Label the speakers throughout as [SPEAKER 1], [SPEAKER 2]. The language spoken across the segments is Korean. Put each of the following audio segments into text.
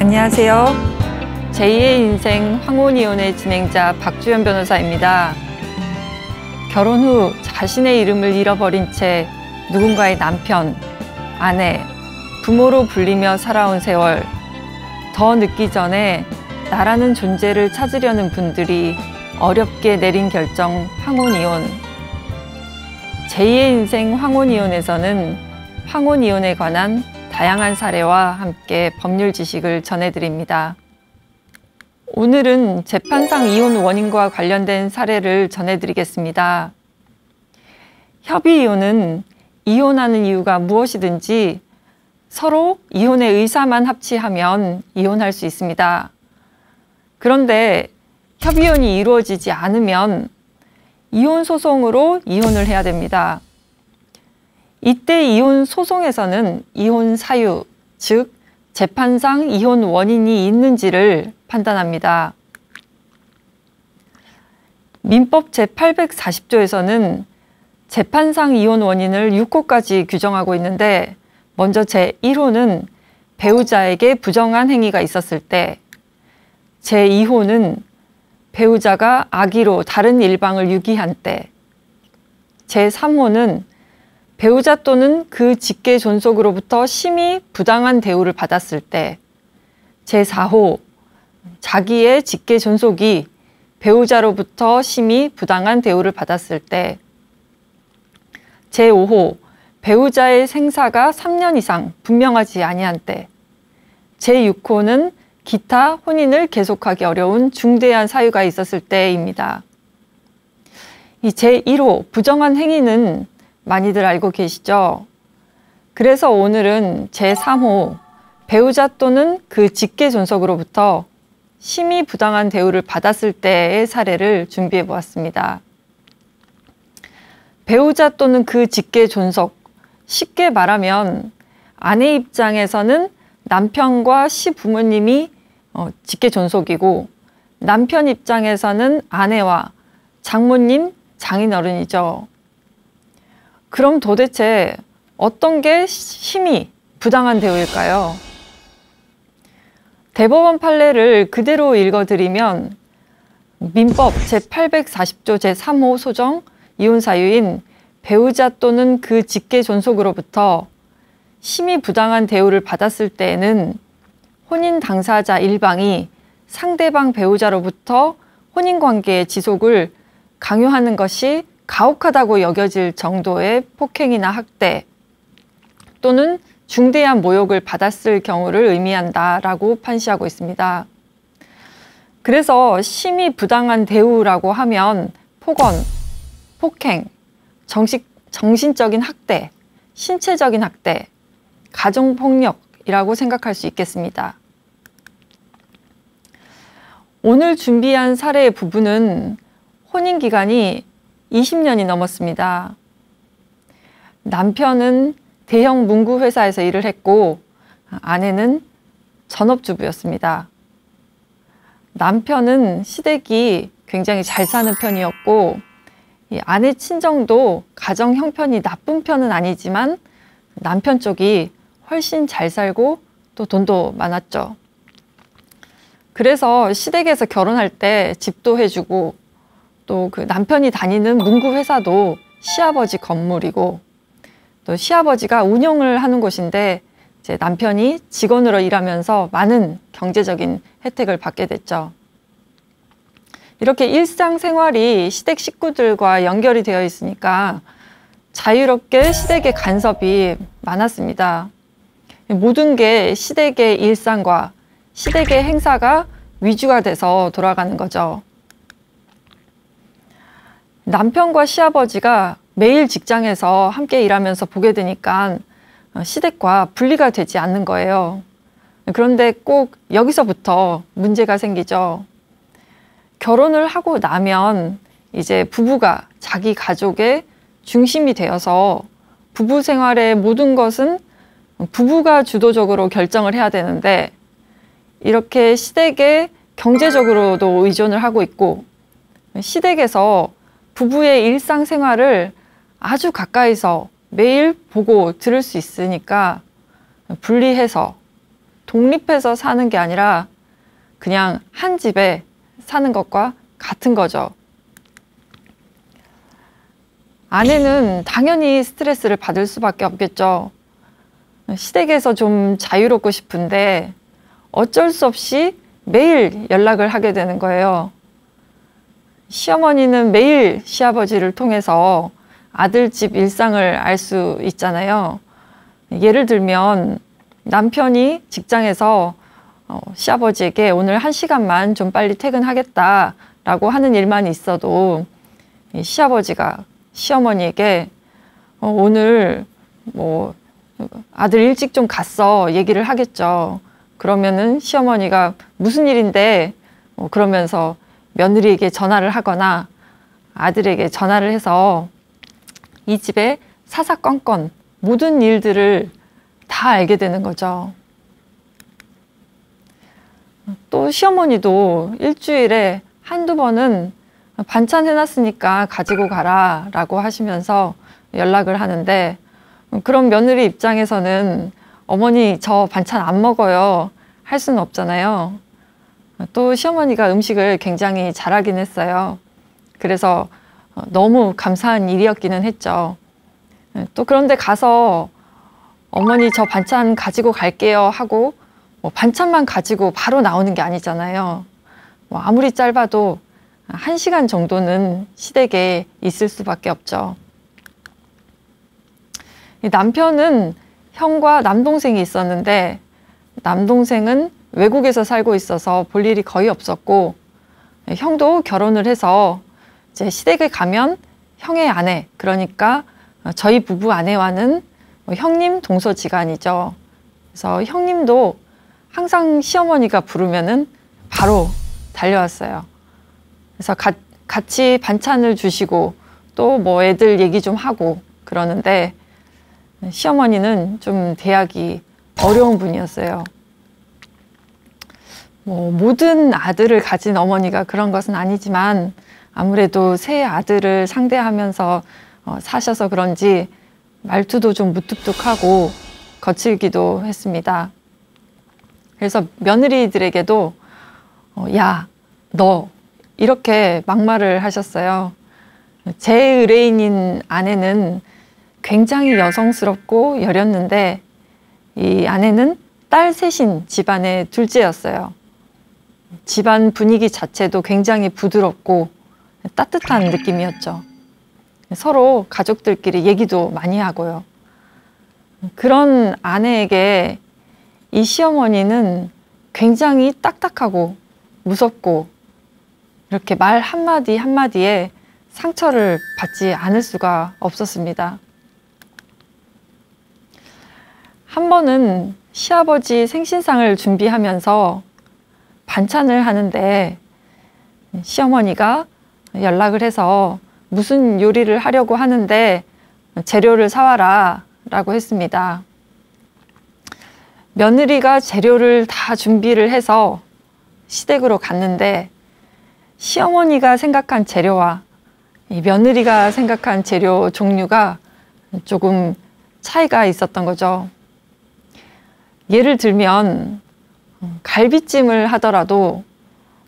[SPEAKER 1] 안녕하세요. 제2의 인생 황혼이혼의 진행자 박주연 변호사입니다. 결혼 후 자신의 이름을 잃어버린 채 누군가의 남편, 아내, 부모로 불리며 살아온 세월, 더 늦기 전에 나라는 존재를 찾으려는 분들이 어렵게 내린 결정 황혼이혼. 제2의 인생 황혼이혼에서는 황혼이혼에 관한 다양한 사례와 함께 법률 지식을 전해드립니다. 오늘은 재판상 이혼 원인과 관련된 사례를 전해드리겠습니다. 협의이혼은 이혼하는 이유가 무엇이든지 서로 이혼의 의사만 합치하면 이혼할 수 있습니다. 그런데 협의이혼이 이루어지지 않으면 이혼 소송으로 이혼을 해야 됩니다. 이때 이혼 소송에서는 이혼 사유, 즉 재판상 이혼 원인이 있는지를 판단합니다. 민법 제840조에서는 재판상 이혼 원인을 6호까지 규정하고 있는데, 먼저 제1호는 배우자에게 부정한 행위가 있었을 때, 제2호는 배우자가 악의로 다른 일방을 유기한 때, 제3호는 배우자 또는 그 직계 존속으로부터 심히 부당한 대우를 받았을 때, 제4호, 자기의 직계 존속이 배우자로부터 심히 부당한 대우를 받았을 때, 제5호, 배우자의 생사가 3년 이상 분명하지 아니한 때, 제6호는 기타 혼인을 계속하기 어려운 중대한 사유가 있었을 때입니다. 이 제1호, 부정한 행위는 많이들 알고 계시죠? 그래서 오늘은 제3호, 배우자 또는 그 직계 존속으로부터 심히 부당한 대우를 받았을 때의 사례를 준비해 보았습니다. 배우자 또는 그 직계 존속, 쉽게 말하면 아내 입장에서는 남편과 시부모님이 직계 존속이고, 남편 입장에서는 아내와 장모님, 장인어른이죠. 그럼 도대체 어떤 게 심히 부당한 대우일까요? 대법원 판례를 그대로 읽어드리면 민법 제840조 제3호 소정 이혼 사유인 배우자 또는 그 직계 존속으로부터 심히 부당한 대우를 받았을 때에는 혼인 당사자 일방이 상대방 배우자로부터 혼인관계의 지속을 강요하는 것이 가혹하다고 여겨질 정도의 폭행이나 학대 또는 중대한 모욕을 받았을 경우를 의미한다라고 판시하고 있습니다. 그래서 심히 부당한 대우라고 하면 폭언, 폭행, 정신적인 학대, 신체적인 학대, 가정폭력이라고 생각할 수 있겠습니다. 오늘 준비한 사례의 부부는 혼인 기간이 20년이 넘었습니다. 남편은 대형 문구 회사에서 일을 했고, 아내는 전업주부였습니다. 남편은 시댁이 굉장히 잘 사는 편이었고, 이 아내 친정도 가정 형편이 나쁜 편은 아니지만 남편 쪽이 훨씬 잘 살고 또 돈도 많았죠. 그래서 시댁에서 결혼할 때 집도 해주고, 또 그 남편이 다니는 문구 회사도 시아버지 건물이고, 또 시아버지가 운영을 하는 곳인데 이제 남편이 직원으로 일하면서 많은 경제적인 혜택을 받게 됐죠. 이렇게 일상생활이 시댁 식구들과 연결이 되어 있으니까 자유롭게 시댁의 간섭이 많았습니다. 모든 게 시댁의 일상과 시댁의 행사가 위주가 돼서 돌아가는 거죠. 남편과 시아버지가 매일 직장에서 함께 일하면서 보게 되니까 시댁과 분리가 되지 않는 거예요. 그런데 꼭 여기서부터 문제가 생기죠. 결혼을 하고 나면 이제 부부가 자기 가족의 중심이 되어서 부부 생활의 모든 것은 부부가 주도적으로 결정을 해야 되는데, 이렇게 시댁에 경제적으로도 의존을 하고 있고, 시댁에서 부부의 일상생활을 아주 가까이서 매일 보고 들을 수 있으니까 분리해서 독립해서 사는 게 아니라 그냥 한 집에 사는 것과 같은 거죠. 아내는 당연히 스트레스를 받을 수밖에 없겠죠. 시댁에서 좀 자유롭고 싶은데 어쩔 수 없이 매일 연락을 하게 되는 거예요. 시어머니는 매일 시아버지를 통해서 아들 집 일상을 알 수 있잖아요. 예를 들면 남편이 직장에서 시아버지에게 오늘 1시간만 좀 빨리 퇴근하겠다라고 하는 일만 있어도 시아버지가 시어머니에게 오늘 뭐 아들 일찍 좀 갔어 얘기를 하겠죠. 그러면은 시어머니가 무슨 일인데 그러면서 며느리에게 전화를 하거나 아들에게 전화를 해서 이 집의 사사건건 모든 일들을 다 알게 되는 거죠. 또 시어머니도 일주일에 한두 번은 반찬 해놨으니까 가지고 가라 라고 하시면서 연락을 하는데, 그런 며느리 입장에서는 어머니 저 반찬 안 먹어요 할 수는 없잖아요. 또 시어머니가 음식을 굉장히 잘하긴 했어요. 그래서 너무 감사한 일이었기는 했죠. 또 그런데 가서 어머니 저 반찬 가지고 갈게요 하고 반찬만 가지고 바로 나오는 게 아니잖아요. 아무리 짧아도 1시간 정도는 시댁에 있을 수밖에 없죠. 남편은 형과 남동생이 있었는데 남동생은 외국에서 살고 있어서 볼 일이 거의 없었고, 형도 결혼을 해서 이제 시댁에 가면 형의 아내, 그러니까 저희 부부 아내와는 형님 동서지간이죠. 그래서 형님도 항상 시어머니가 부르면은 바로 달려왔어요. 그래서 같이 반찬을 주시고 또 뭐 애들 얘기 좀 하고 그러는데, 시어머니는 좀 대하기 어려운 분이었어요. 모든 아들을 가진 어머니가 그런 것은 아니지만 아무래도 새 아들을 상대하면서 사셔서 그런지 말투도 좀 무뚝뚝하고 거칠기도 했습니다. 그래서 며느리들에게도 야, 너 이렇게 막말을 하셨어요. 제 의뢰인인 아내는 굉장히 여성스럽고 여렸는데 이 아내는 딸 셋인 집안의 둘째였어요. 집안 분위기 자체도 굉장히 부드럽고 따뜻한 느낌이었죠. 서로 가족들끼리 얘기도 많이 하고요. 그런 아내에게 이 시어머니는 굉장히 딱딱하고 무섭고 이렇게 말 한마디 한마디에 상처를 받지 않을 수가 없었습니다. 한 번은 시아버지 생신상을 준비하면서 반찬을 하는데 시어머니가 연락을 해서 무슨 요리를 하려고 하는데 재료를 사와라 라고 했습니다. 며느리가 재료를 다 준비를 해서 시댁으로 갔는데 시어머니가 생각한 재료와 이 며느리가 생각한 재료 종류가 조금 차이가 있었던 거죠. 예를 들면 갈비찜을 하더라도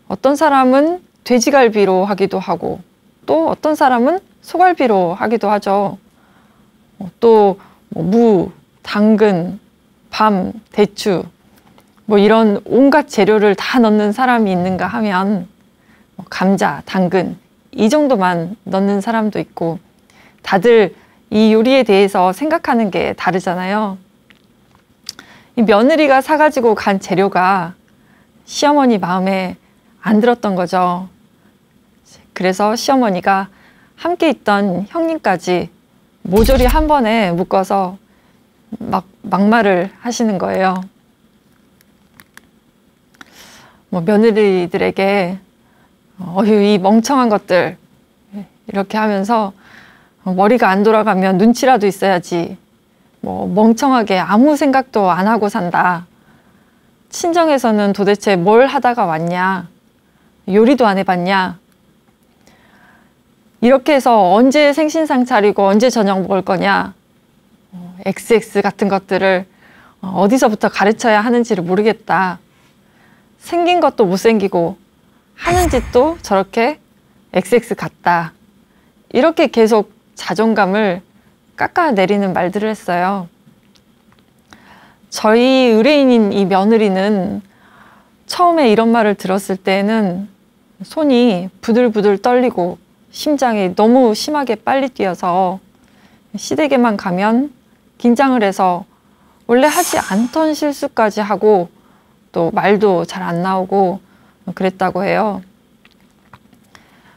[SPEAKER 1] 어떤 사람은 돼지갈비로 하기도 하고 또 어떤 사람은 소갈비로 하기도 하죠. 또 무, 당근, 밤, 대추 이런 온갖 재료를 다 넣는 사람이 있는가 하면 감자, 당근 이 정도만 넣는 사람도 있고, 다들 이 요리에 대해서 생각하는 게 다르잖아요. 이 며느리가 사가지고 간 재료가 시어머니 마음에 안 들었던 거죠. 그래서 시어머니가 함께 있던 형님까지 모조리 한 번에 묶어서 막말을 하시는 거예요. 며느리들에게 어휴 이 멍청한 것들 이렇게 하면서 머리가 안 돌아가면 눈치라도 있어야지, 멍청하게 아무 생각도 안 하고 산다, 친정에서는 도대체 뭘 하다가 왔냐, 요리도 안 해봤냐, 이렇게 해서 언제 생신상 차리고 언제 저녁 먹을 거냐, XX 같은 것들을 어디서부터 가르쳐야 하는지를 모르겠다. 생긴 것도 못생기고 하는 짓도 저렇게 XX 같다. 이렇게 계속 자존감을 깎아내리는 말들을 했어요. 저희 의뢰인인 이 며느리는 처음에 이런 말을 들었을 때는 손이 부들부들 떨리고 심장이 너무 심하게 빨리 뛰어서 시댁에만 가면 긴장을 해서 원래 하지 않던 실수까지 하고 또 말도 잘 안 나오고 그랬다고 해요.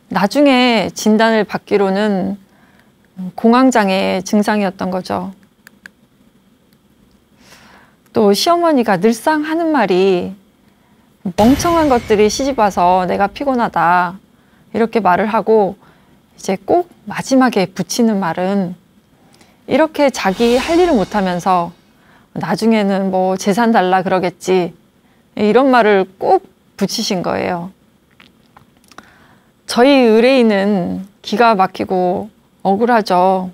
[SPEAKER 1] 나중에 진단을 받기로는 공황장애 증상이었던 거죠. 또 시어머니가 늘상 하는 말이 멍청한 것들이 시집와서 내가 피곤하다 이렇게 말을 하고 이제 꼭 마지막에 붙이는 말은 이렇게 자기 할 일을 못하면서 나중에는 뭐 재산 달라 그러겠지 이런 말을 꼭 붙이신 거예요. 저희 의뢰인은 기가 막히고 억울하죠.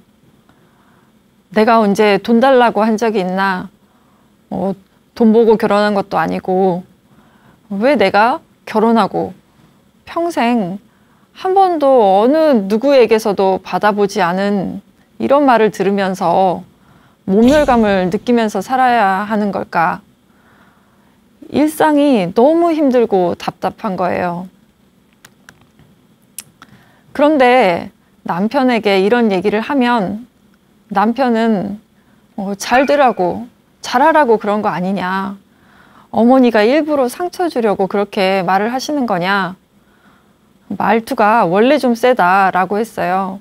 [SPEAKER 1] 내가 언제 돈 달라고 한 적이 있나? 돈 보고 결혼한 것도 아니고 왜 내가 결혼하고 평생 한 번도 어느 누구에게서도 받아보지 않은 이런 말을 들으면서 모멸감을 느끼면서 살아야 하는 걸까? 일상이 너무 힘들고 답답한 거예요. 그런데 남편에게 이런 얘기를 하면 남편은 잘되라고 잘하라고 그런 거 아니냐. 어머니가 일부러 상처 주려고 그렇게 말을 하시는 거냐. 말투가 원래 좀 세다라고 했어요.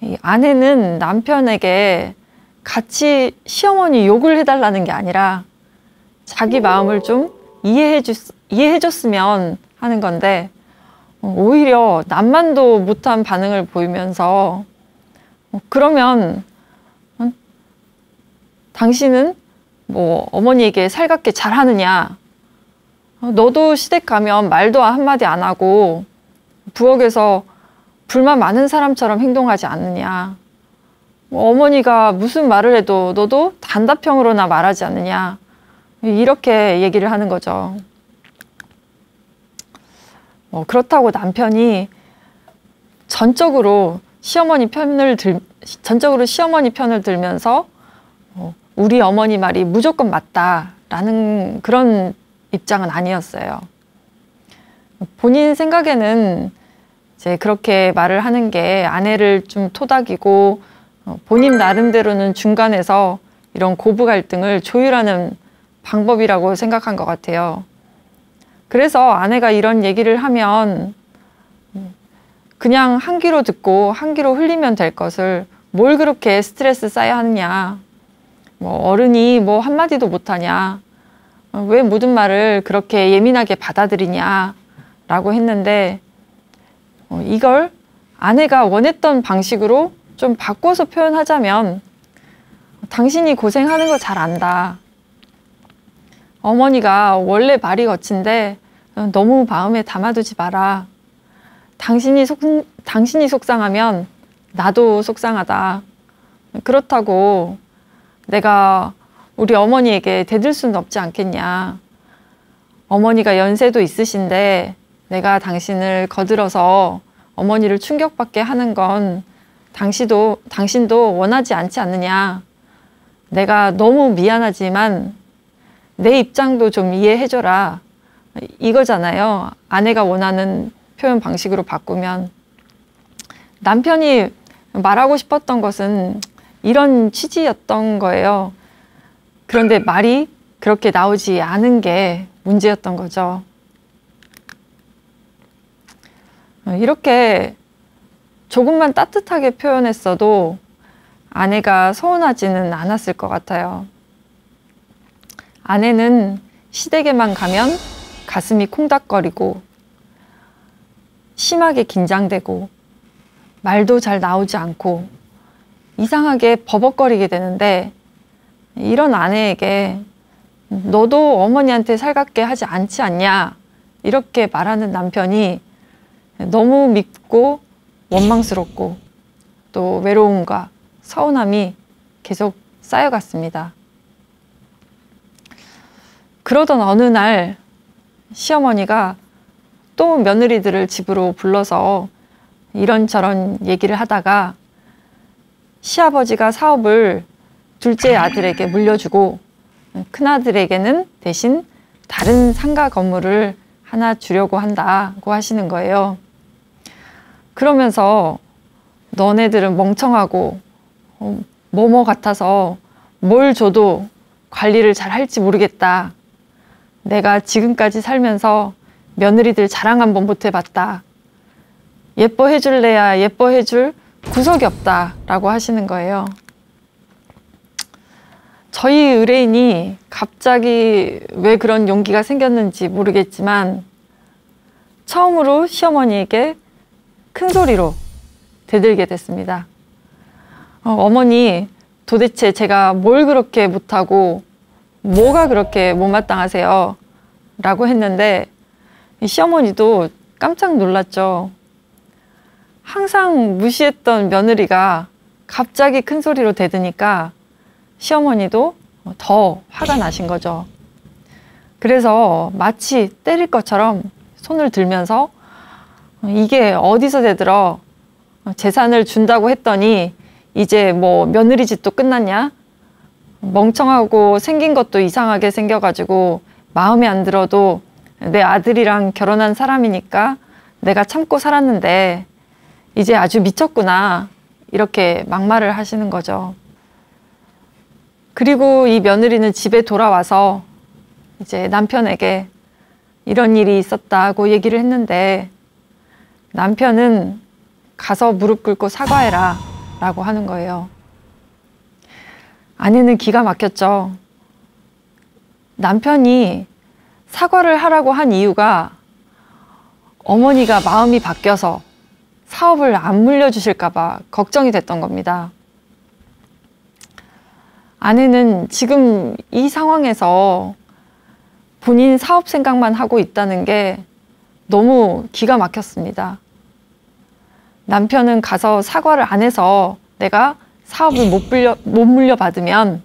[SPEAKER 1] 이 아내는 남편에게 같이 시어머니 욕을 해달라는 게 아니라 자기 마음을 좀 이해해줬으면 하는 건데 오히려 남만도 못한 반응을 보이면서 그러면 당신은 뭐 어머니에게 살갑게 잘하느냐? 너도 시댁 가면 말도 한마디 안 하고 부엌에서 불만 많은 사람처럼 행동하지 않느냐? 어머니가 무슨 말을 해도 너도 단답형으로나 말하지 않느냐? 이렇게 얘기를 하는 거죠. 그렇다고 남편이 전적으로 시어머니 편을 들면서 우리 어머니 말이 무조건 맞다라는 그런 입장은 아니었어요. 본인 생각에는 이제 그렇게 말을 하는 게 아내를 좀 토닥이고 본인 나름대로는 중간에서 이런 고부 갈등을 조율하는 방법이라고 생각한 것 같아요. 그래서 아내가 이런 얘기를 하면 그냥 한 귀로 듣고 한 귀로 흘리면 될 것을 뭘 그렇게 스트레스 쌓여 하느냐. 어른이 뭐 한마디도 못하냐. 왜 모든 말을 그렇게 예민하게 받아들이냐. 라고 했는데 이걸 아내가 원했던 방식으로 좀 바꿔서 표현하자면 당신이 고생하는 거 잘 안다. 어머니가 원래 말이 거친데 너무 마음에 담아두지 마라. 당신이 속상하면 나도 속상하다. 그렇다고 내가 우리 어머니에게 대들 수는 없지 않겠냐. 어머니가 연세도 있으신데 내가 당신을 거들어서 어머니를 충격받게 하는 건 당신도 원하지 않지 않느냐. 내가 너무 미안하지만 내 입장도 좀 이해해줘라. 이거잖아요. 아내가 원하는 표현 방식으로 바꾸면. 남편이 말하고 싶었던 것은 이런 취지였던 거예요. 그런데 말이 그렇게 나오지 않은 게 문제였던 거죠. 이렇게 조금만 따뜻하게 표현했어도 아내가 서운하지는 않았을 것 같아요. 아내는 시댁에만 가면 가슴이 콩닥거리고 심하게 긴장되고 말도 잘 나오지 않고 이상하게 버벅거리게 되는데 이런 아내에게 너도 어머니한테 살갑게 하지 않지 않냐 이렇게 말하는 남편이 너무 밉고 원망스럽고 또 외로움과 서운함이 계속 쌓여갔습니다. 그러던 어느 날 시어머니가 또 며느리들을 집으로 불러서 이런저런 얘기를 하다가 시아버지가 사업을 둘째 아들에게 물려주고 큰아들에게는 대신 다른 상가 건물을 하나 주려고 한다고 하시는 거예요. 그러면서 너네들은 멍청하고 뭐뭐 같아서 뭘 줘도 관리를 잘 할지 모르겠다. 내가 지금까지 살면서 며느리들 자랑 한번 못 해봤다. 예뻐해 줄래야 예뻐해 줄 구석이 없다 라고 하시는 거예요. 저희 의뢰인이 갑자기 왜 그런 용기가 생겼는지 모르겠지만 처음으로 시어머니에게 큰 소리로 대들게 됐습니다. 어머니, 도대체 제가 뭘 그렇게 못하고 뭐가 그렇게 못마땅하세요? 라고 했는데 시어머니도 깜짝 놀랐죠. 항상 무시했던 며느리가 갑자기 큰 소리로 대드니까 시어머니도 더 화가 나신 거죠. 그래서 마치 때릴 것처럼 손을 들면서 이게 어디서 대들어? 재산을 준다고 했더니 이제 뭐 며느리 짓도 끝났냐? 멍청하고 생긴 것도 이상하게 생겨가지고 마음에 안 들어도 내 아들이랑 결혼한 사람이니까 내가 참고 살았는데 이제 아주 미쳤구나. 이렇게 막말을 하시는 거죠. 그리고 이 며느리는 집에 돌아와서 이제 남편에게 이런 일이 있었다고 얘기를 했는데 남편은 가서 무릎 꿇고 사과해라 라고 하는 거예요. 아내는 기가 막혔죠. 남편이 사과를 하라고 한 이유가 어머니가 마음이 바뀌어서 사업을 안 물려주실까 봐 걱정이 됐던 겁니다. 아내는 지금 이 상황에서 본인 사업 생각만 하고 있다는 게 너무 기가 막혔습니다. 남편은 가서 사과를 안 해서 내가 사업을 못 물려받으면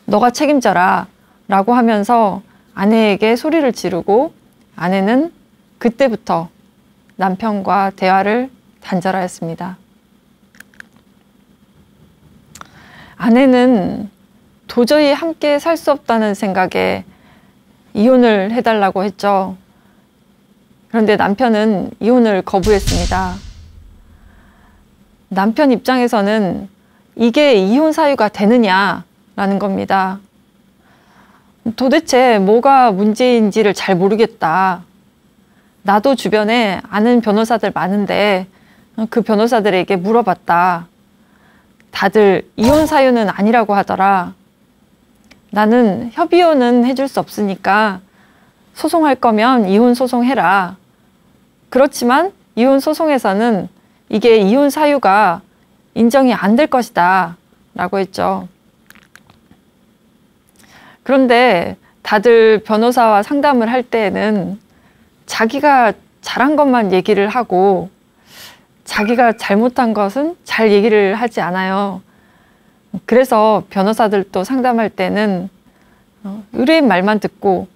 [SPEAKER 1] 너가 책임져라 라고 하면서 아내에게 소리를 지르고 아내는 그때부터 남편과 대화를 단절하였습니다. 아내는 도저히 함께 살 수 없다는 생각에 이혼을 해달라고 했죠. 그런데 남편은 이혼을 거부했습니다. 남편 입장에서는 이게 이혼 사유가 되느냐라는 겁니다. 도대체 뭐가 문제인지를 잘 모르겠다. 나도 주변에 아는 변호사들 많은데 그 변호사들에게 물어봤다. 다들 이혼 사유는 아니라고 하더라. 나는 협의혼은 해줄 수 없으니까 소송할 거면 이혼 소송해라. 그렇지만 이혼 소송에서는 이게 이혼 사유가 인정이 안 될 것이다 라고 했죠. 그런데 다들 변호사와 상담을 할 때에는 자기가 잘한 것만 얘기를 하고 자기가 잘못한 것은 잘 얘기를 하지 않아요. 그래서 변호사들도 상담할 때는 의뢰인 말만 듣고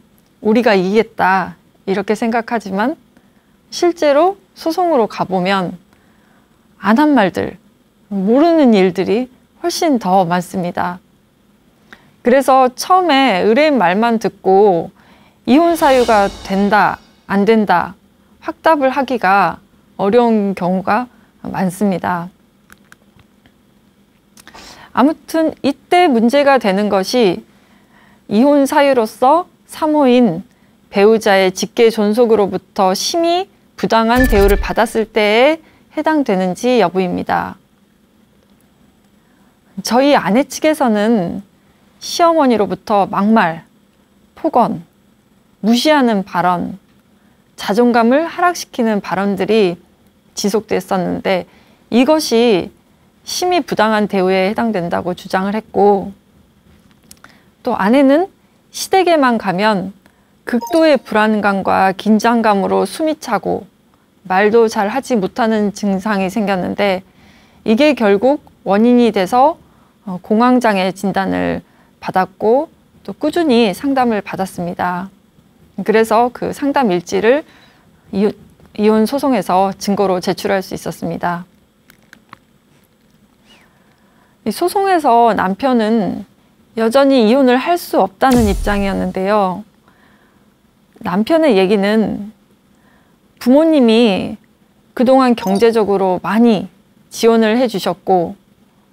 [SPEAKER 1] 우리가 이기겠다 이렇게 생각하지만 실제로 소송으로 가보면 안 한 말들, 모르는 일들이 훨씬 더 많습니다. 그래서 처음에 의뢰인 말만 듣고 이혼 사유가 된다, 안 된다 확답을 하기가 어려운 경우가 많습니다. 아무튼 이때 문제가 되는 것이 이혼 사유로서 사모인 배우자의 직계 존속으로부터 심히 부당한 대우를 받았을 때에 해당되는지 여부입니다. 저희 아내 측에서는 시어머니로부터 막말, 폭언, 무시하는 발언, 자존감을 하락시키는 발언들이 지속됐었는데 이것이 심히 부당한 대우에 해당된다고 주장을 했고 또 아내는 시댁에만 가면 극도의 불안감과 긴장감으로 숨이 차고 말도 잘 하지 못하는 증상이 생겼는데 이게 결국 원인이 돼서 공황장애 진단을 받았고 또 꾸준히 상담을 받았습니다. 그래서 그 상담 일지를 이혼 소송에서 증거로 제출할 수 있었습니다. 이 소송에서 남편은 여전히 이혼을 할 수 없다는 입장이었는데요. 남편의 얘기는 부모님이 그동안 경제적으로 많이 지원을 해주셨고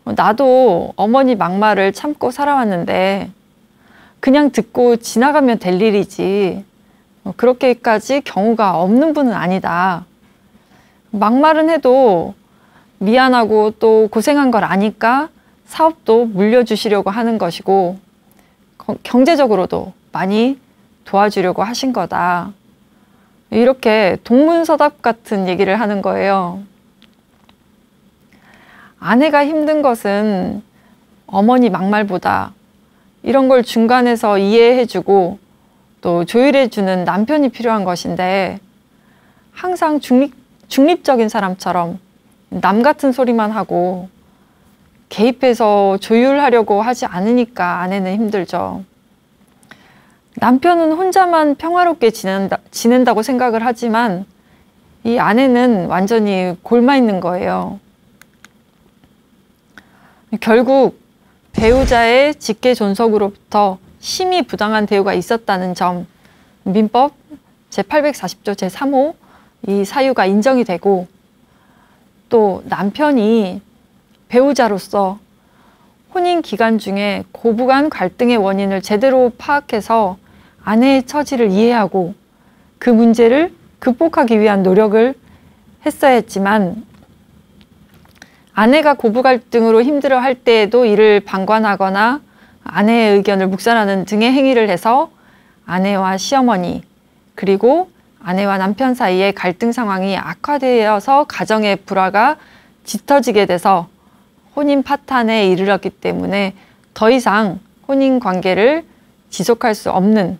[SPEAKER 1] 나도 어머니 막말을 참고 살아왔는데 그냥 듣고 지나가면 될 일이지 그렇게까지 경우가 없는 분은 아니다. 막말은 해도 미안하고 또 고생한 걸 아니까 사업도 물려주시려고 하는 것이고 경제적으로도 많이 도와주려고 하신 거다. 이렇게 동문서답 같은 얘기를 하는 거예요. 아내가 힘든 것은 어머니 막말보다 이런 걸 중간에서 이해해주고 또 조율해주는 남편이 필요한 것인데 항상 중립적인 사람처럼 남 같은 소리만 하고 개입해서 조율하려고 하지 않으니까 아내는 힘들죠. 남편은 혼자만 평화롭게 지낸다고 생각을 하지만 이 아내는 완전히 골마 있는 거예요. 결국 배우자의 직계 존속으로부터 심히 부당한 대우가 있었다는 점, 민법 제840조 제3호 이 사유가 인정이 되고 또 남편이 배우자로서 혼인 기간 중에 고부간 갈등의 원인을 제대로 파악해서 아내의 처지를 이해하고 그 문제를 극복하기 위한 노력을 했어야 했지만 아내가 고부 갈등으로 힘들어할 때에도 이를 방관하거나 아내의 의견을 묵살하는 등의 행위를 해서 아내와 시어머니 그리고 아내와 남편 사이의 갈등 상황이 악화되어서 가정의 불화가 짙어지게 돼서 혼인 파탄에 이르렀기 때문에 더 이상 혼인 관계를 지속할 수 없는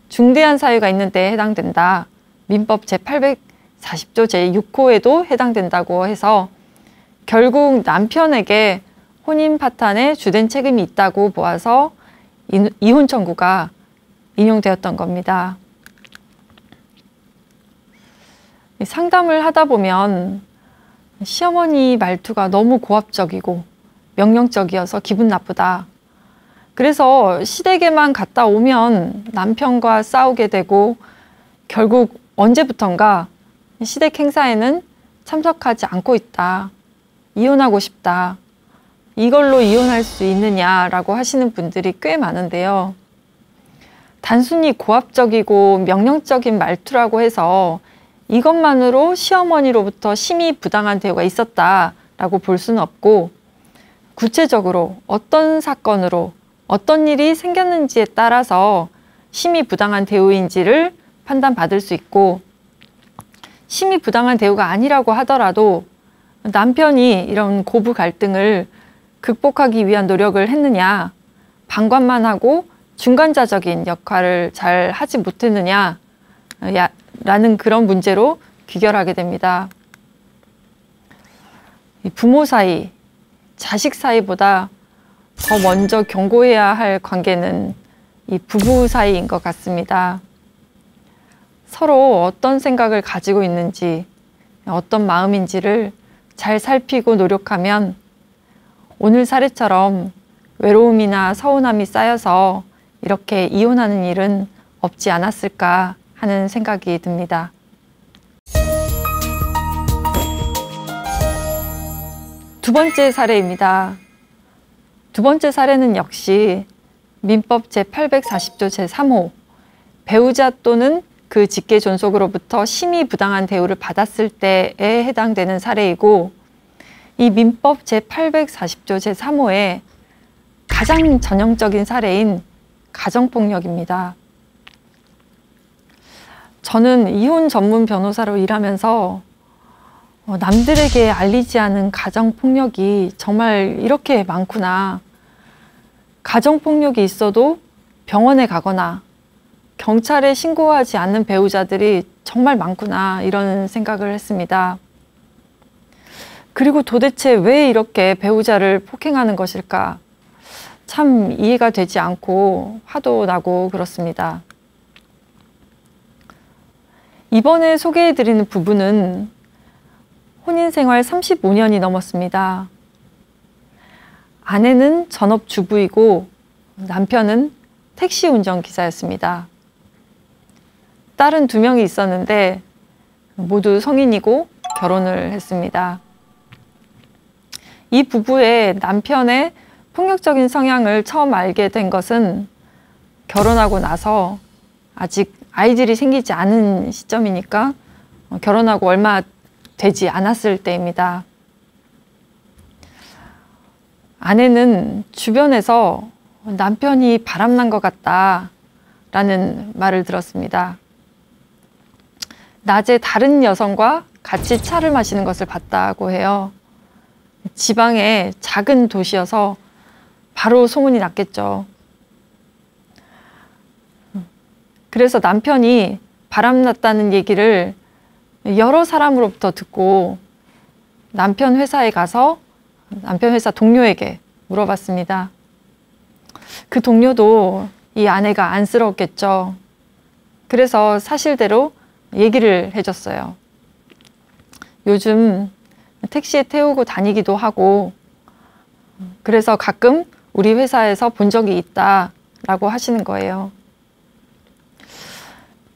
[SPEAKER 1] 중대한 사유가 있는 때에 해당된다. 민법 제840조 제6호에도 해당된다고 해서 결국 남편에게 혼인 파탄에 주된 책임이 있다고 보아서 이혼 청구가 인용되었던 겁니다. 상담을 하다 보면 시어머니 말투가 너무 고압적이고 명령적이어서 기분 나쁘다. 그래서 시댁에만 갔다 오면 남편과 싸우게 되고 결국 언제부턴가 시댁 행사에는 참석하지 않고 있다. 이혼하고 싶다. 이걸로 이혼할 수 있느냐라고 하시는 분들이 꽤 많은데요. 단순히 고압적이고 명령적인 말투라고 해서 이것만으로 시어머니로부터 심히 부당한 대우가 있었다라고 볼 수는 없고 구체적으로 어떤 사건으로 어떤 일이 생겼는지에 따라서 심히 부당한 대우인지를 판단받을 수 있고 심히 부당한 대우가 아니라고 하더라도 남편이 이런 고부 갈등을 극복하기 위한 노력을 했느냐 방관만 하고 중간자적인 역할을 잘 하지 못했느냐 라는 그런 문제로 귀결하게 됩니다. 부모 사이, 자식 사이보다 더 먼저 경고해야 할 관계는 이 부부 사이인 것 같습니다. 서로 어떤 생각을 가지고 있는지, 어떤 마음인지를 잘 살피고 노력하면 오늘 사례처럼 외로움이나 서운함이 쌓여서 이렇게 이혼하는 일은 없지 않았을까 하는 생각이 듭니다. 두 번째 사례입니다. 두 번째 사례는 역시 민법 제840조 제3호 배우자 또는 그 직계 존속으로부터 심히 부당한 대우를 받았을 때에 해당되는 사례이고 이 민법 제840조 제3호의 가장 전형적인 사례인 가정폭력입니다. 저는 이혼 전문 변호사로 일하면서 남들에게 알리지 않은 가정폭력이 정말 이렇게 많구나. 가정폭력이 있어도 병원에 가거나 경찰에 신고하지 않는 배우자들이 정말 많구나 이런 생각을 했습니다. 그리고 도대체 왜 이렇게 배우자를 폭행하는 것일까? 참 이해가 되지 않고 화도 나고 그렇습니다. 이번에 소개해드리는 부부는 혼인생활 35년이 넘었습니다. 아내는 전업주부이고 남편은 택시 운전기사였습니다. 딸은 2명이 있었는데 모두 성인이고 결혼을 했습니다. 이 부부의 남편의 폭력적인 성향을 처음 알게 된 것은 결혼하고 나서 아직 아이들이 생기지 않은 시점이니까 결혼하고 얼마 되지 않았을 때입니다. 아내는 주변에서 남편이 바람난 것 같다라는 말을 들었습니다. 낮에 다른 여성과 같이 차를 마시는 것을 봤다고 해요. 지방의 작은 도시여서 바로 소문이 났겠죠. 그래서 남편이 바람났다는 얘기를 여러 사람으로부터 듣고 남편 회사에 가서 남편 회사 동료에게 물어봤습니다. 그 동료도 이 아내가 안쓰러웠겠죠. 그래서 사실대로 얘기를 해줬어요. 요즘 택시에 태우고 다니기도 하고 그래서 가끔 우리 회사에서 본 적이 있다라고 하시는 거예요.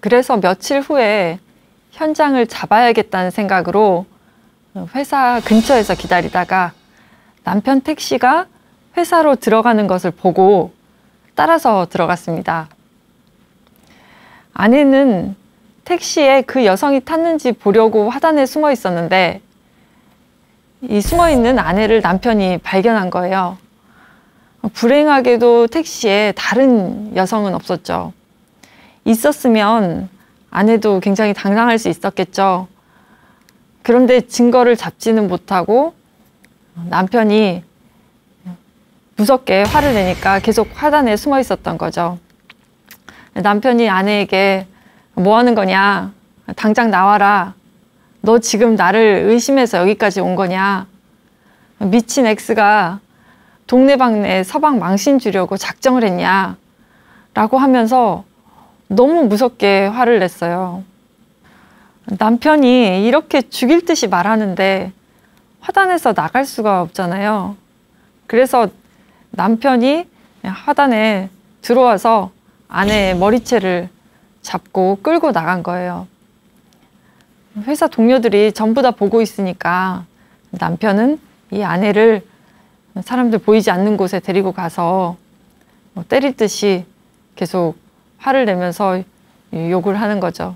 [SPEAKER 1] 그래서 며칠 후에 현장을 잡아야겠다는 생각으로 회사 근처에서 기다리다가 남편 택시가 회사로 들어가는 것을 보고 따라서 들어갔습니다. 아내는 택시에 그 여성이 탔는지 보려고 화단에 숨어 있었는데 이 숨어 있는 아내를 남편이 발견한 거예요. 불행하게도 택시에 다른 여성은 없었죠. 있었으면 아내도 굉장히 당황할 수 있었겠죠. 그런데 증거를 잡지는 못하고 남편이 무섭게 화를 내니까 계속 화단에 숨어 있었던 거죠. 남편이 아내에게 뭐 하는 거냐? 당장 나와라. 너 지금 나를 의심해서 여기까지 온 거냐? 미친 X가 동네방네 서방 망신 주려고 작정을 했냐? 라고 하면서 너무 무섭게 화를 냈어요. 남편이 이렇게 죽일 듯이 말하는데 화단에서 나갈 수가 없잖아요. 그래서 남편이 화단에 들어와서 아내의 머리채를 잡고 끌고 나간 거예요. 회사 동료들이 전부 다 보고 있으니까 남편은 이 아내를 사람들 보이지 않는 곳에 데리고 가서 때릴 듯이 계속 화를 내면서 욕을 하는 거죠.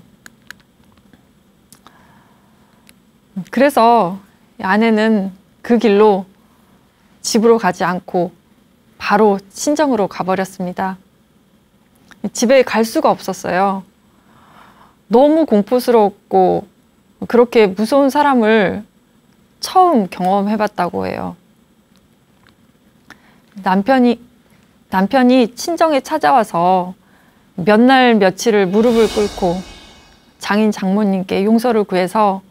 [SPEAKER 1] 그래서 아내는 그 길로 집으로 가지 않고 바로 친정으로 가버렸습니다. 집에 갈 수가 없었어요. 너무 공포스럽고 그렇게 무서운 사람을 처음 경험해봤다고 해요. 남편이 친정에 찾아와서 몇 날 며칠을 무릎을 꿇고 장인 장모님께 용서를 구해서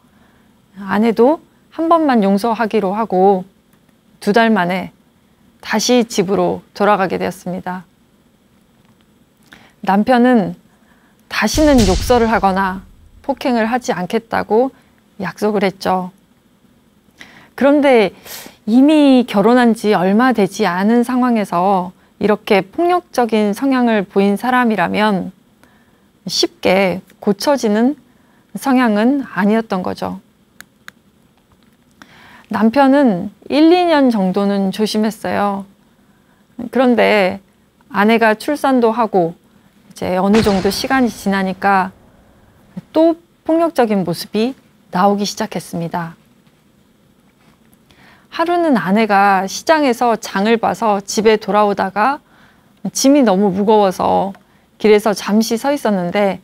[SPEAKER 1] 아내도 한 번만 용서하기로 하고 2달 만에 다시 집으로 돌아가게 되었습니다. 남편은 다시는 욕설을 하거나 폭행을 하지 않겠다고 약속을 했죠. 그런데 이미 결혼한 지 얼마 되지 않은 상황에서 이렇게 폭력적인 성향을 보인 사람이라면 쉽게 고쳐지는 성향은 아니었던 거죠. 남편은 1, 2년 정도는 조심했어요. 그런데 아내가 출산도 하고 이제 어느 정도 시간이 지나니까 또 폭력적인 모습이 나오기 시작했습니다. 하루는 아내가 시장에서 장을 봐서 집에 돌아오다가 짐이 너무 무거워서 길에서 잠시 서 있었는데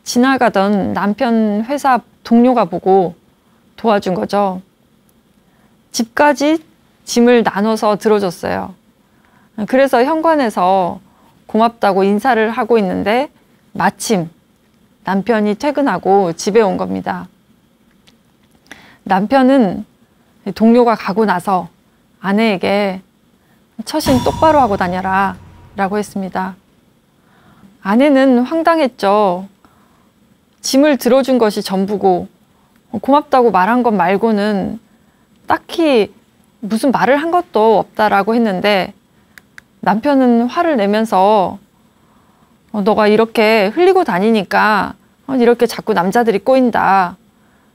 [SPEAKER 1] 지나가던 남편 회사 동료가 보고 도와준 거죠. 집까지 짐을 나눠서 들어줬어요. 그래서 현관에서 고맙다고 인사를 하고 있는데 마침 남편이 퇴근하고 집에 온 겁니다. 남편은 동료가 가고 나서 아내에게 처신 똑바로 하고 다녀라 라고 했습니다. 아내는 황당했죠. 짐을 들어준 것이 전부고 고맙다고 말한 것 말고는 딱히 무슨 말을 한 것도 없다라고 했는데, 남편은 화를 내면서 너가 이렇게 흘리고 다니니까 이렇게 자꾸 남자들이 꼬인다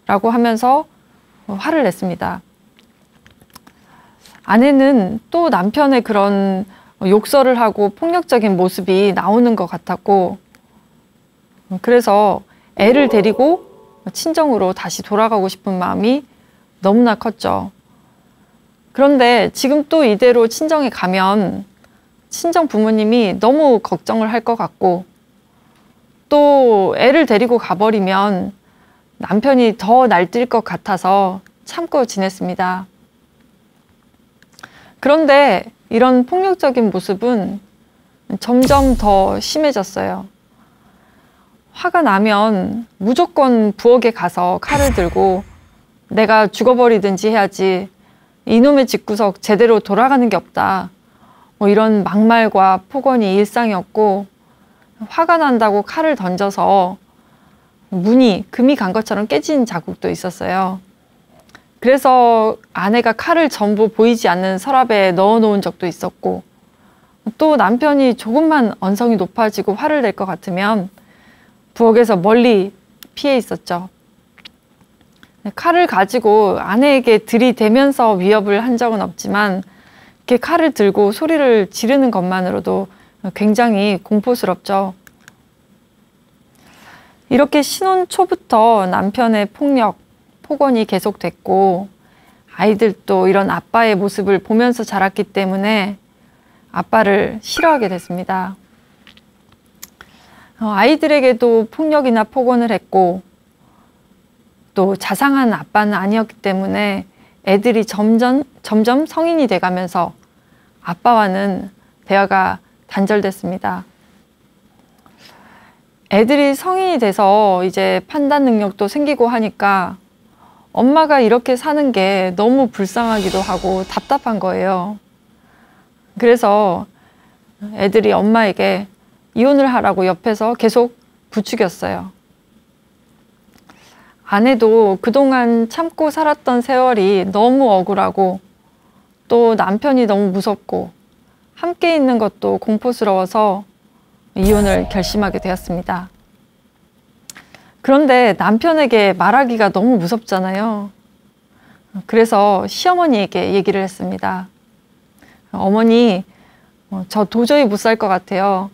[SPEAKER 1] 라고 하면서 화를 냈습니다. 아내는 또 남편의 그런 욕설을 하고 폭력적인 모습이 나오는 것 같았고, 그래서 애를 데리고 친정으로 다시 돌아가고 싶은 마음이 너무나 컸죠. 그런데 지금 또 이대로 친정에 가면 친정 부모님이 너무 걱정을 할 것 같고, 또 애를 데리고 가버리면 남편이 더 날뛸 것 같아서 참고 지냈습니다. 그런데 이런 폭력적인 모습은 점점 더 심해졌어요. 화가 나면 무조건 부엌에 가서 칼을 들고 내가 죽어버리든지 해야지, 이놈의 집구석 제대로 돌아가는 게 없다, 뭐 이런 막말과 폭언이 일상이었고, 화가 난다고 칼을 던져서 문이 금이 간 것처럼 깨진 자국도 있었어요. 그래서 아내가 칼을 전부 보이지 않는 서랍에 넣어 놓은 적도 있었고, 또 남편이 조금만 언성이 높아지고 화를 낼 것 같으면 부엌에서 멀리 피해 있었죠. 칼을 가지고 아내에게 들이대면서 위협을 한 적은 없지만, 이렇게 칼을 들고 소리를 지르는 것만으로도 굉장히 공포스럽죠. 이렇게 신혼 초부터 남편의 폭력, 폭언이 계속됐고, 아이들도 이런 아빠의 모습을 보면서 자랐기 때문에 아빠를 싫어하게 됐습니다. 아이들에게도 폭력이나 폭언을 했고, 또 자상한 아빠는 아니었기 때문에 애들이 점점 성인이 돼가면서 아빠와는 대화가 단절됐습니다. 애들이 성인이 돼서 이제 판단 능력도 생기고 하니까 엄마가 이렇게 사는 게 너무 불쌍하기도 하고 답답한 거예요. 그래서 애들이 엄마에게 이혼을 하라고 옆에서 계속 부추겼어요. 아내도 그동안 참고 살았던 세월이 너무 억울하고, 또 남편이 너무 무섭고 함께 있는 것도 공포스러워서 이혼을 결심하게 되었습니다. 그런데 남편에게 말하기가 너무 무섭잖아요. 그래서 시어머니에게 얘기를 했습니다. 어머니, 저 도저히 못 살 것 같아요.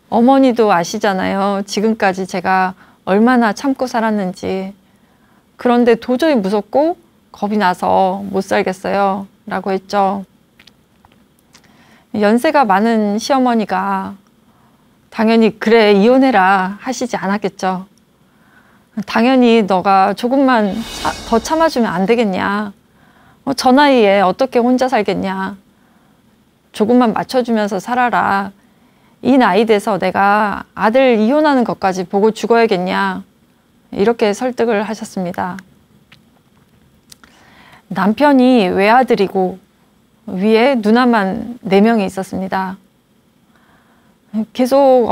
[SPEAKER 1] 어머니도 아시잖아요. 지금까지 제가 얼마나 참고 살았는지. 그런데 도저히 무섭고 겁이 나서 못 살겠어요 라고 했죠. 연세가 많은 시어머니가 당연히 그래 이혼해라 하시지 않았겠죠. 당연히 너가 조금만 더 참아주면 안 되겠냐. 저 나이에 어떻게 혼자 살겠냐. 조금만 맞춰주면서 살아라. 이 나이 돼서 내가 아들 이혼하는 것까지 보고 죽어야겠냐. 이렇게 설득을 하셨습니다. 남편이 외아들이고 위에 누나만 4명이 있었습니다. 계속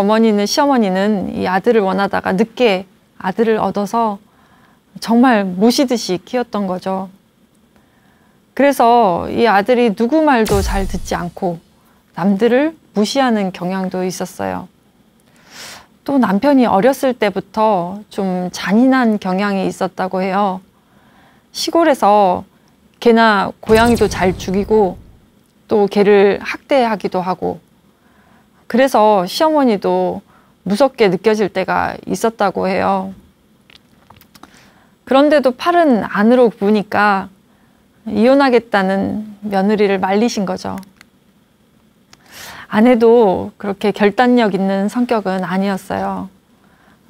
[SPEAKER 1] 시어머니는 이 아들을 원하다가 늦게 아들을 얻어서 정말 모시듯이 키웠던 거죠. 그래서 이 아들이 누구 말도 잘 듣지 않고 남들을 무시하는 경향도 있었어요. 또 남편이 어렸을 때부터 좀 잔인한 경향이 있었다고 해요. 시골에서 개나 고양이도 잘 죽이고 또 개를 학대하기도 하고, 그래서 시어머니도 무섭게 느껴질 때가 있었다고 해요. 그런데도 팔은 안으로 굽으니까 이혼하겠다는 며느리를 말리신 거죠. 아내도 그렇게 결단력 있는 성격은 아니었어요.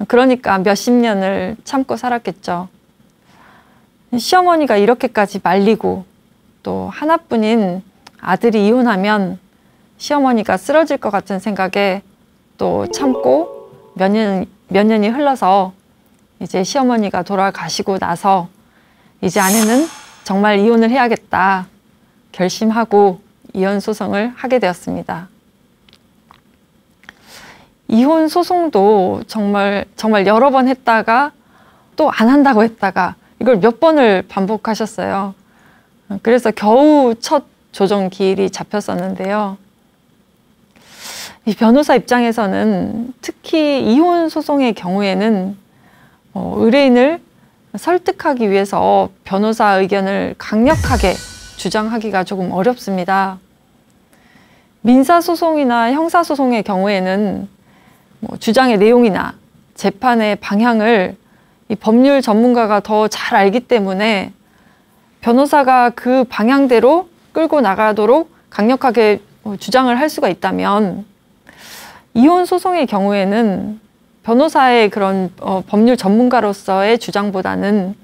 [SPEAKER 1] 그러니까 몇십 년을 참고 살았겠죠. 시어머니가 이렇게까지 말리고 또 하나뿐인 아들이 이혼하면 시어머니가 쓰러질 것 같은 생각에 또 참고 몇 년이 흘러서 이제 시어머니가 돌아가시고 나서 이제 아내는 정말 이혼을 해야겠다 결심하고 이혼 소송을 하게 되었습니다. 이혼 소송도 정말 여러 번 했다가 또 안 한다고 했다가 이걸 몇 번을 반복하셨어요. 그래서 겨우 첫 조정 기일이 잡혔었는데요. 이 변호사 입장에서는 특히 이혼 소송의 경우에는 의뢰인을 설득하기 위해서 변호사 의견을 강력하게 주장하기가 조금 어렵습니다. 민사소송이나 형사소송의 경우에는 주장의 내용이나 재판의 방향을 이 법률 전문가가 더 잘 알기 때문에 변호사가 그 방향대로 끌고 나가도록 강력하게 주장을 할 수가 있다면, 이혼 소송의 경우에는 변호사의 그런 법률 전문가로서의 주장보다는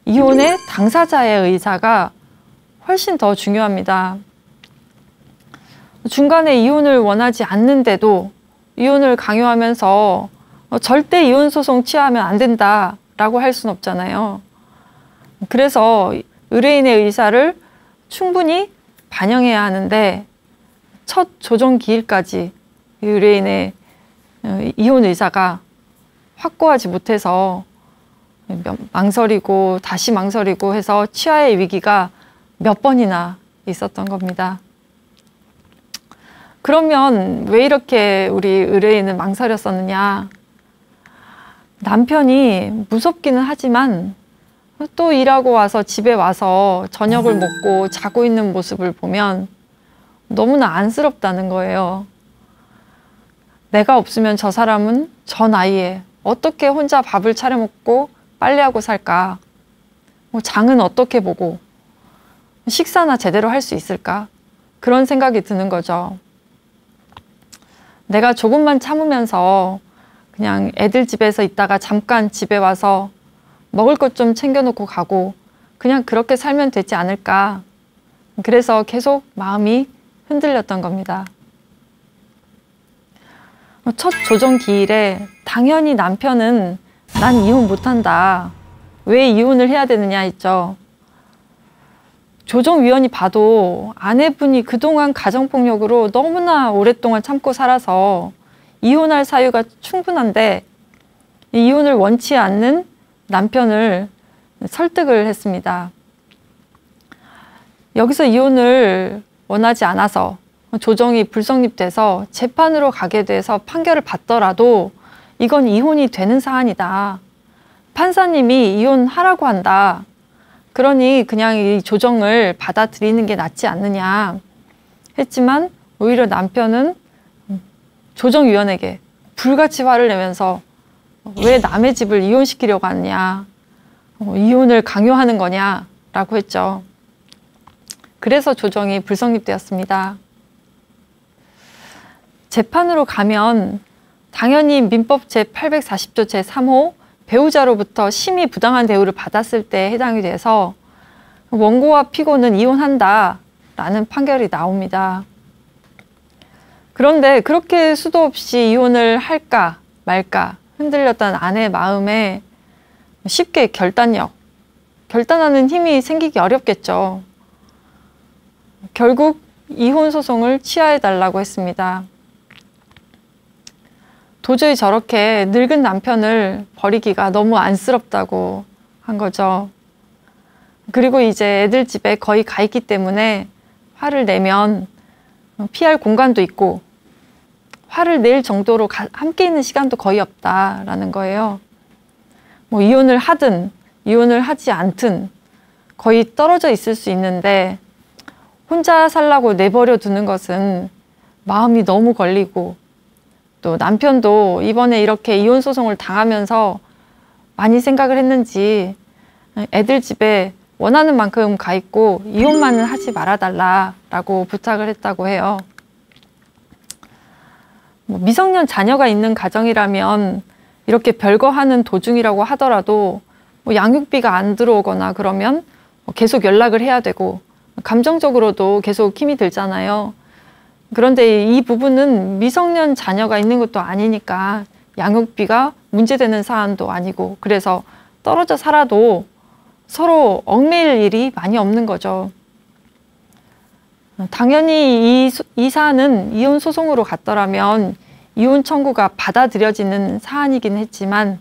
[SPEAKER 1] 이혼의 당사자의 의사가 훨씬 더 중요합니다. 중간에 이혼을 원하지 않는데도 이혼을 강요하면서 절대 이혼 소송 취하면 안 된다라고 할 수는 없잖아요. 그래서 의뢰인의 의사를 충분히 반영해야 하는데, 첫 조정 기일까지 의뢰인의 이혼 의사가 확고하지 못해서 망설이고 다시 망설이고 해서 취하의 위기가 몇 번이나 있었던 겁니다. 그러면 왜 이렇게 우리 의뢰인은 망설였었느냐? 남편이 무섭기는 하지만 또 일하고 와서 집에 와서 저녁을 먹고 자고 있는 모습을 보면 너무나 안쓰럽다는 거예요. 내가 없으면 저 사람은 저 나이에 어떻게 혼자 밥을 차려 먹고 빨래하고 살까? 장은 어떻게 보고 식사나 제대로 할 수 있을까? 그런 생각이 드는 거죠. 내가 조금만 참으면서 그냥 애들 집에서 있다가 잠깐 집에 와서 먹을 것 좀 챙겨놓고 가고 그냥 그렇게 살면 되지 않을까. 그래서 계속 마음이 흔들렸던 겁니다. 첫 조정 기일에 당연히 남편은 난 이혼 못한다. 왜 이혼을 해야 되느냐 했죠. 조정위원이 봐도 아내분이 그동안 가정폭력으로 너무나 오랫동안 참고 살아서 이혼할 사유가 충분한데 이혼을 원치 않는 남편을 설득을 했습니다. 여기서 이혼을 원하지 않아서 조정이 불성립돼서 재판으로 가게 돼서 판결을 받더라도 이건 이혼이 되는 사안이다. 판사님이 이혼하라고 한다. 그러니 그냥 이 조정을 받아들이는 게 낫지 않느냐 했지만, 오히려 남편은 조정위원에게 불같이 화를 내면서 왜 남의 집을 이혼시키려고 하느냐, 이혼을 강요하는 거냐라고 했죠. 그래서 조정이 불성립되었습니다. 재판으로 가면 당연히 민법 제840조 제3호 배우자로부터 심히 부당한 대우를 받았을 때 해당이 돼서 원고와 피고는 이혼한다 라는 판결이 나옵니다. 그런데 그렇게 수도 없이 이혼을 할까 말까 흔들렸던 아내의 마음에 쉽게 결단하는 힘이 생기기 어렵겠죠. 결국 이혼 소송을 취하해달라고 했습니다. 도저히 저렇게 늙은 남편을 버리기가 너무 안쓰럽다고 한 거죠. 그리고 이제 애들 집에 거의 가 있기 때문에 화를 내면 피할 공간도 있고 화를 낼 정도로 함께 있는 시간도 거의 없다라는 거예요. 이혼을 하든 이혼을 하지 않든 거의 떨어져 있을 수 있는데 혼자 살라고 내버려 두는 것은 마음이 너무 걸리고, 또 남편도 이번에 이렇게 이혼 소송을 당하면서 많이 생각을 했는지 애들 집에 원하는 만큼 가 있고 이혼만은 하지 말아달라라고 부탁을 했다고 해요. 미성년 자녀가 있는 가정이라면 이렇게 별거하는 도중이라고 하더라도 양육비가 안 들어오거나 그러면 계속 연락을 해야 되고 감정적으로도 계속 힘이 들잖아요. 그런데 이 부분은 미성년 자녀가 있는 것도 아니니까 양육비가 문제되는 사안도 아니고, 그래서 떨어져 살아도 서로 얽매일 일이 많이 없는 거죠. 당연히 이 사안은 이혼 소송으로 갔더라면 이혼 청구가 받아들여지는 사안이긴 했지만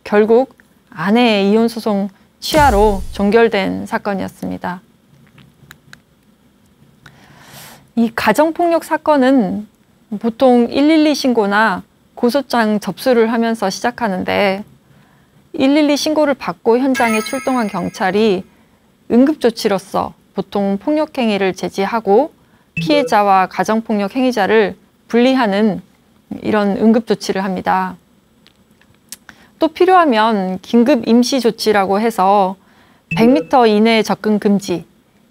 [SPEAKER 1] 결국 아내의 이혼 소송 취하로 종결된 사건이었습니다. 이 가정폭력 사건은 보통 112 신고나 고소장 접수를 하면서 시작하는데 112 신고를 받고 현장에 출동한 경찰이 응급조치로서 보통 폭력행위를 제지하고 피해자와 가정폭력 행위자를 분리하는 이런 응급조치를 합니다. 또 필요하면 긴급 임시조치라고 해서 100m 이내 접근 금지,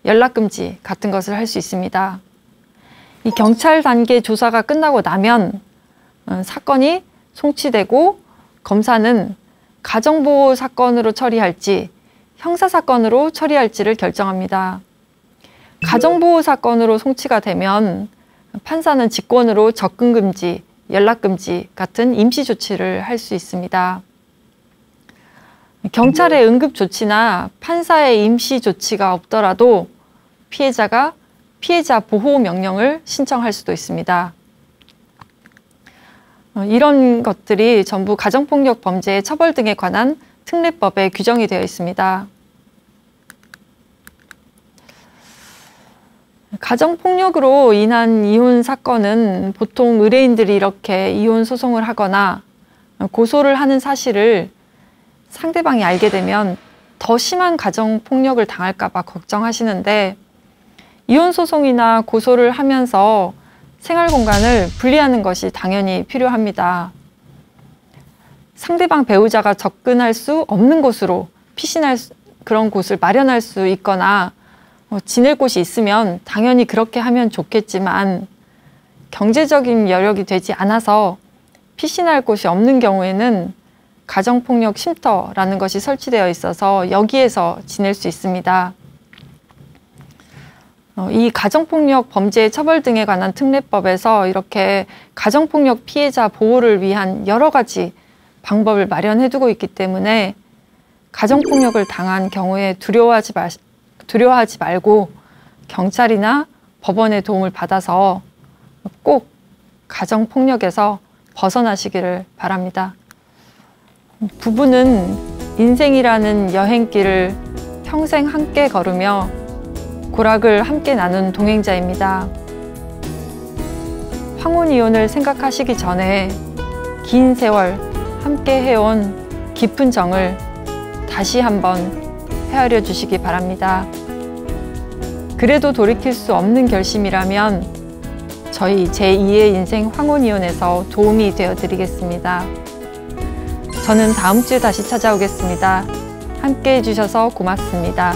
[SPEAKER 1] 연락 금지 같은 것을 할 수 있습니다. 이 경찰 단계 조사가 끝나고 나면 사건이 송치되고 검사는 가정보호 사건으로 처리할지 형사사건으로 처리할지를 결정합니다. 가정보호 사건으로 송치가 되면 판사는 직권으로 접근금지, 연락금지 같은 임시조치를 할 수 있습니다. 경찰의 응급조치나 판사의 임시조치가 없더라도 피해자가 피해자 보호 명령을 신청할 수도 있습니다. 이런 것들이 전부 가정폭력 범죄의 처벌 등에 관한 특례법에 규정이 되어 있습니다. 가정폭력으로 인한 이혼 사건은 보통 의뢰인들이 이렇게 이혼 소송을 하거나 고소를 하는 사실을 상대방이 알게 되면 더 심한 가정폭력을 당할까 봐 걱정하시는데 이혼 소송이나 고소를 하면서 생활 공간을 분리하는 것이 당연히 필요합니다. 상대방 배우자가 접근할 수 없는 곳으로 피신할 그런 곳을 마련할 수 있거나 지낼 곳이 있으면 당연히 그렇게 하면 좋겠지만 경제적인 여력이 되지 않아서 피신할 곳이 없는 경우에는 가정폭력 쉼터라는 것이 설치되어 있어서 여기에서 지낼 수 있습니다. 이 가정폭력 범죄 처벌 등에 관한 특례법에서 이렇게 가정폭력 피해자 보호를 위한 여러 가지 방법을 마련해 두고 있기 때문에 가정폭력을 당한 경우에 두려워하지 말고 경찰이나 법원의 도움을 받아서 꼭 가정폭력에서 벗어나시기를 바랍니다. 부부는 인생이라는 여행길을 평생 함께 걸으며 고락을 함께 나눈 동행자입니다. 황혼이혼을 생각하시기 전에 긴 세월 함께 해온 깊은 정을 다시 한번 헤아려 주시기 바랍니다. 그래도 돌이킬 수 없는 결심이라면 저희 제2의 인생 황혼이혼에서 도움이 되어 드리겠습니다. 저는 다음 주에 다시 찾아오겠습니다. 함께 해주셔서 고맙습니다.